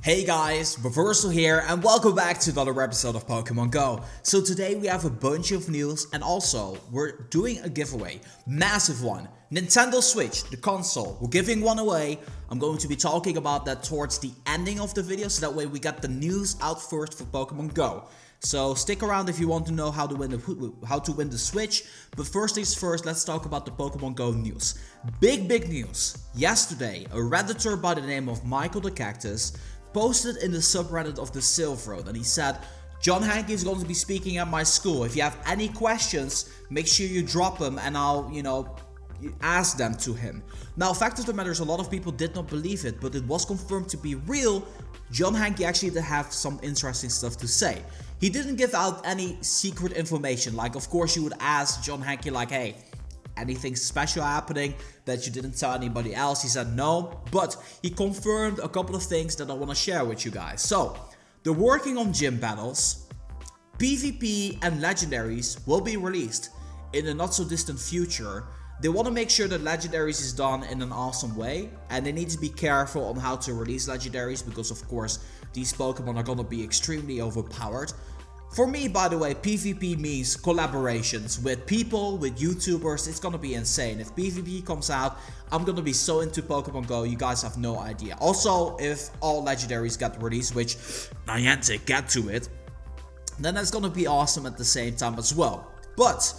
Hey guys, Reversal here and welcome back to another episode of Pokemon Go. So today we have a bunch of news and also we're doing a giveaway, massive one. Nintendo Switch, the console, we're giving one away. I'm going to be talking about that towards the ending of the video so that way we get the news out first for Pokemon Go. So stick around if you want to know how to win the Switch. But first things first, let's talk about the Pokemon Go news. Big news. Yesterday, a Redditor by the name of MichaelTheCactus posted in the subreddit of the Silph Road and he said, John Hanke is going to be speaking at my school. If you have any questions, make sure you drop them and I'll, ask them to him. Now, fact of the matter is a lot of people did not believe it, but it was confirmed to be real. John Hanke actually did have some interesting stuff to say. He didn't give out any secret information. Like, of course, you would ask John Hanke like, hey, anything special happening that you didn't tell anybody else? He said no, but he confirmed a couple of things that I want to share with you guys. So, they're working on gym battles. PvP and Legendaries will be released in a not so distant future. They want to make sure that Legendaries is done in an awesome way, and they need to be careful on how to release Legendaries because of course these Pokemon are going to be extremely overpowered. For me, by the way, PvP means collaborations with people, with YouTubers. It's going to be insane. If PvP comes out, I'm going to be so into Pokemon Go, you guys have no idea. Also, if all Legendaries get released, which Niantic get to it, then that's going to be awesome at the same time as well. But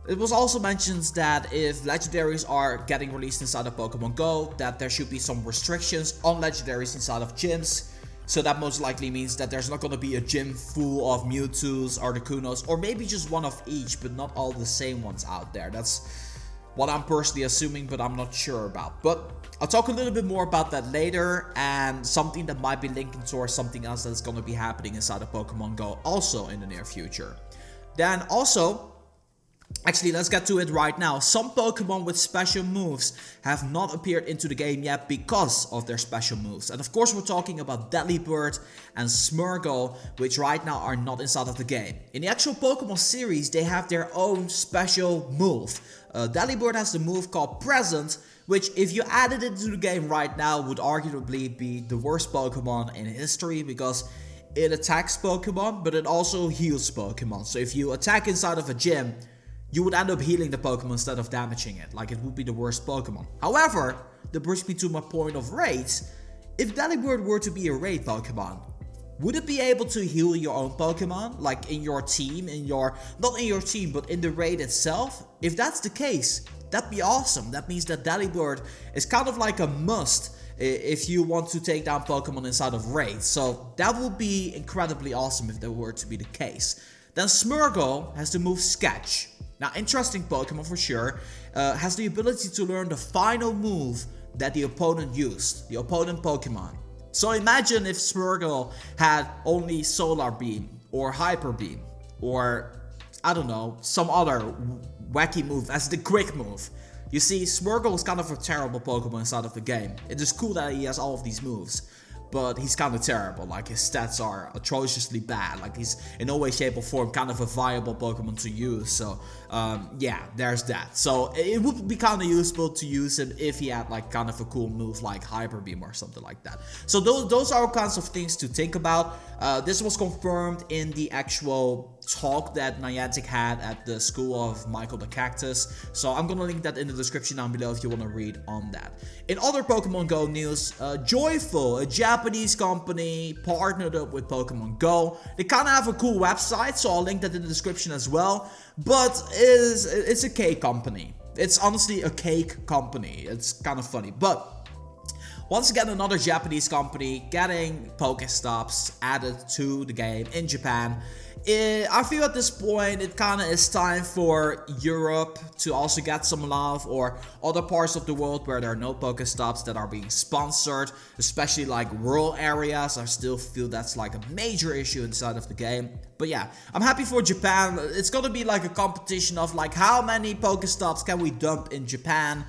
it was also mentioned that if Legendaries are getting released inside of Pokemon Go, that there should be some restrictions on Legendaries inside of gyms. So that most likely means that there's not going to be a gym full of Mewtwo's, Articunos, or maybe just one of each, but not all the same ones out there. That's what I'm personally assuming, but I'm not sure about. But I'll talk a little bit more about that later, and something that might be linking towards something else that's going to be happening inside of Pokemon Go also in the near future. Then also, actually, let's get to it right now. Some Pokemon with special moves have not appeared into the game yet because of their special moves. And of course, we're talking about Delibird and Smeargle, which right now are not inside of the game. In the actual Pokemon series, they have their own special move. Delibird has the move called Present, which if you added it to the game right now would arguably be the worst Pokemon in history because it attacks Pokemon, but it also heals Pokemon. So if you attack inside of a gym, you would end up healing the Pokemon instead of damaging it, like it would be the worst Pokemon. However, that brings me to my point of raids. If Delibird were to be a raid Pokemon, would it be able to heal your own Pokemon? Like in your team, not in your team, but in the raid itself? If that's the case, that'd be awesome. That means that Delibird is kind of like a must if you want to take down Pokemon inside of raids. So that would be incredibly awesome if that were to be the case. Then Smeargle has the move Sketch. Now, interesting Pokemon for sure, has the ability to learn the final move that the opponent used, the opponent Pokemon. So imagine if Smeargle had only Solar Beam or Hyper Beam or, I don't know, some other wacky move as the quick move. You see, Smeargle is kind of a terrible Pokemon inside of the game. It is cool that he has all of these moves, but he's kind of terrible. Like, his stats are atrociously bad. Like, he's in no way, shape, or form kind of a viable Pokemon to use. So, yeah, there's that. So, it would be kind of useful to use him if he had, like, kind of a cool move like Hyper Beam or something like that. So, those are all kinds of things to think about. This was confirmed in the actual talk that Niantic had at the school of MichaelTheCactus. So, I'm gonna link that in the description down below if you want to read on that. In other Pokemon Go news, Joyful, a Japanese company, partnered up with Pokemon Go. They kind of have a cool website, so I'll link that in the description as well. But it's a cake company. It's honestly a cake company. It's kind of funny. But once again, another Japanese company getting Pokestops added to the game in Japan. I feel at this point it kind of is time for Europe to also get some love, or other parts of the world where there are no Pokestops that are being sponsored, especially like rural areas. I still feel that's like a major issue inside of the game. But yeah, I'm happy for Japan. It's gonna be like a competition of like how many Pokestops can we dump in Japan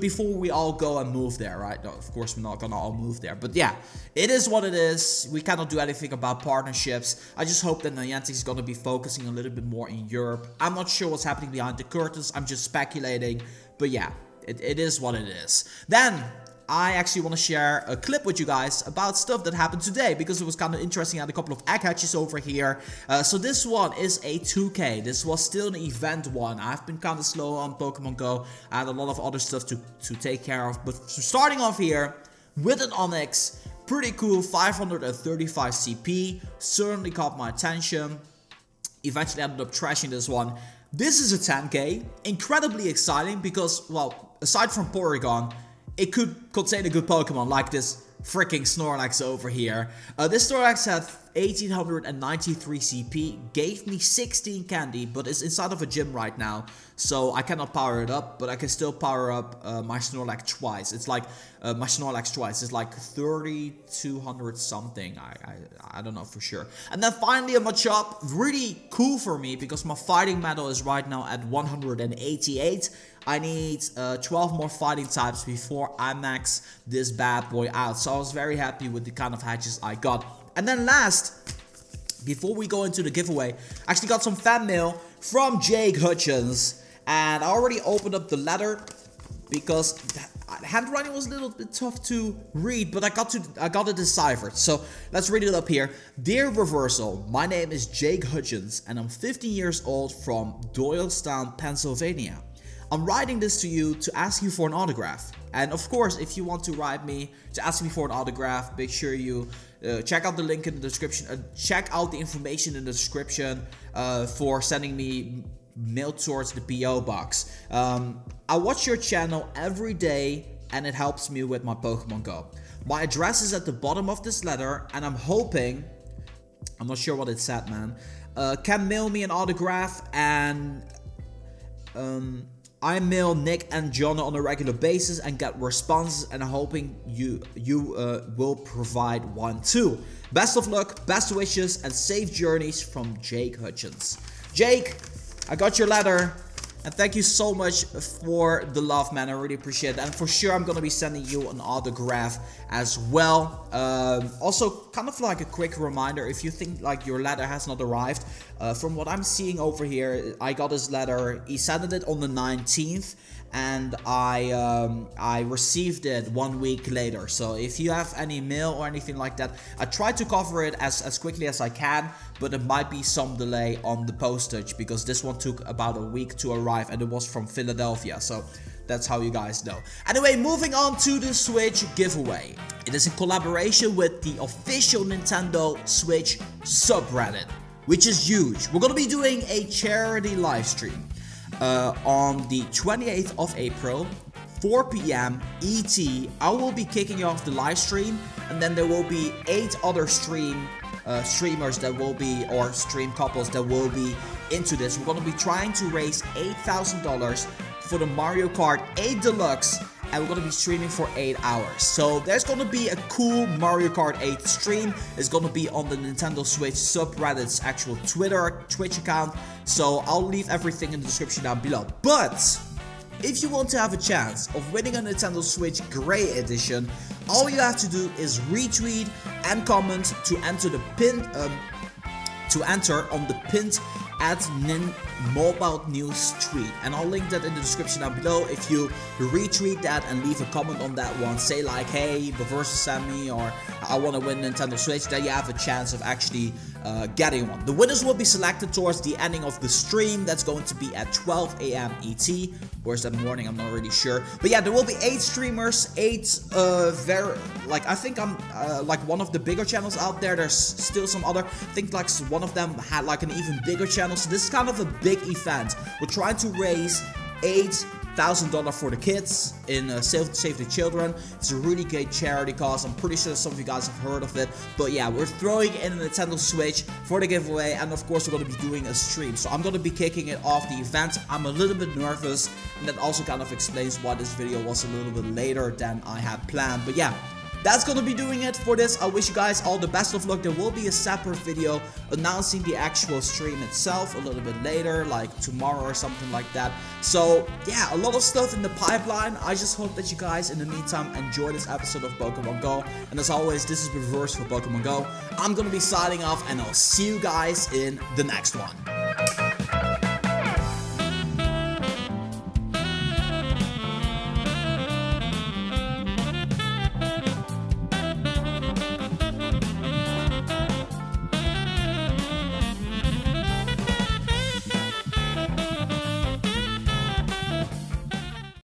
before we all go and move there, right? No, of course we're not gonna all move there, but yeah, it is what it is. We cannot do anything about partnerships. I just hope that Niantic is gonna be focusing a little bit more in Europe. I'm not sure what's happening behind the curtains. I'm just speculating, but yeah, it is what it is. Then I actually want to share a clip with you guys about stuff that happened today, because it was kind of interesting. I had a couple of egg hatches over here. So this one is a 2K. This was still an event one. I've been kind of slow on Pokemon Go. I had a lot of other stuff to take care of. But starting off here with an Onix. Pretty cool, 535 CP. Certainly caught my attention. Eventually ended up trashing this one. This is a 10K. Incredibly exciting because, well, aside from Porygon, it could contain a good Pokemon like this freaking Snorlax over here. This Snorlax had 1893 CP, gave me 16 candy, but it's inside of a gym right now, so I cannot power it up, but I can still power up my Snorlax twice. It's like my Snorlax twice. It's like 3200 something. I don't know for sure. And then finally a Machop, really cool for me because my fighting medal is right now at 188. I need 12 more fighting types before I max this bad boy out. So I was very happy with the kind of hatches I got. And then last, before we go into the giveaway, I actually got some fan mail from Jake Hutchins. And I already opened up the letter because the handwriting was a little bit tough to read, but I got it deciphered. So let's read it up here. Dear Reversal, my name is Jake Hutchins and I'm 15 years old from Doylestown, Pennsylvania. I'm writing this to you to ask you for an autograph. And of course, if you want to write me to ask me for an autograph, make sure you check out the link in the description. Check out the information in the description for sending me mail towards the PO box. I watch your channel every day and it helps me with my Pokemon Go. My address is at the bottom of this letter and I'm hoping, I'm not sure what it said, man, can mail me an autograph. And I mail Nick and John on a regular basis and get responses, and I'm hoping you will provide one too. Best of luck, best wishes, and safe journeys from Jake Hutchins. Jake, I got your letter, and thank you so much for the love, man. I really appreciate it. And for sure, I'm gonna be sending you an autograph as well. Also, kind of like a quick reminder, if you think like your letter has not arrived, from what I'm seeing over here, I got his letter. He sent it on the 19th, and I received it 1 week later. So if you have any mail or anything like that, I try to cover it as quickly as I can, but it might be some delay on the postage because this one took about a week to arrive and it was from Philadelphia. So that's how you guys know. Anyway, moving on to the Switch giveaway. It is in collaboration with the official Nintendo Switch subreddit, which is huge. We're gonna be doing a charity live stream on the 28th of April, 4 PM ET. I will be kicking off the live stream, and then there will be 8 other streamers that will be, or stream couples that will be into this. We're gonna be trying to raise $8,000 for the Mario Kart 8 Deluxe, and we're gonna be streaming for 8 hours. So there's gonna be a cool Mario Kart 8 stream. It's gonna be on the Nintendo Switch subreddit's actual Twitch account. So I'll leave everything in the description down below. But if you want to have a chance of winning a Nintendo Switch Grey Edition, all you have to do is retweet and comment to enter the pinned on the pinned @Nin Mobile News tweet, and I'll link that in the description down below. If you retweet that and leave a comment on that one, say like, hey, Reversal sent me, or I want to win Nintendo Switch, then you have a chance of actually getting one. The winners will be selected towards the ending of the stream. That's going to be at 12 AM ET, or is that morning? I'm not really sure. But yeah, there will be 8 streamers, 8 I think I'm like one of the bigger channels out there. There's still some other, I think like one of them had like an even bigger channel. So this is kind of a big event. We're trying to raise $8,000 for the kids in Save the Children. It's a really great charity cause. I'm pretty sure some of you guys have heard of it. But yeah, we're throwing in a Nintendo Switch for the giveaway, and of course we're going to be doing a stream. So I'm going to be kicking it off the event. I'm a little bit nervous, and that also kind of explains why this video was a little bit later than I had planned. But yeah, that's gonna be doing it for this. I wish you guys all the best of luck. There will be a separate video announcing the actual stream itself a little bit later, like tomorrow or something like that. So yeah, a lot of stuff in the pipeline. I just hope that you guys in the meantime enjoy this episode of Pokemon Go. And as always, this is Reverse for Pokemon Go. I'm gonna be signing off, and I'll see you guys in the next one.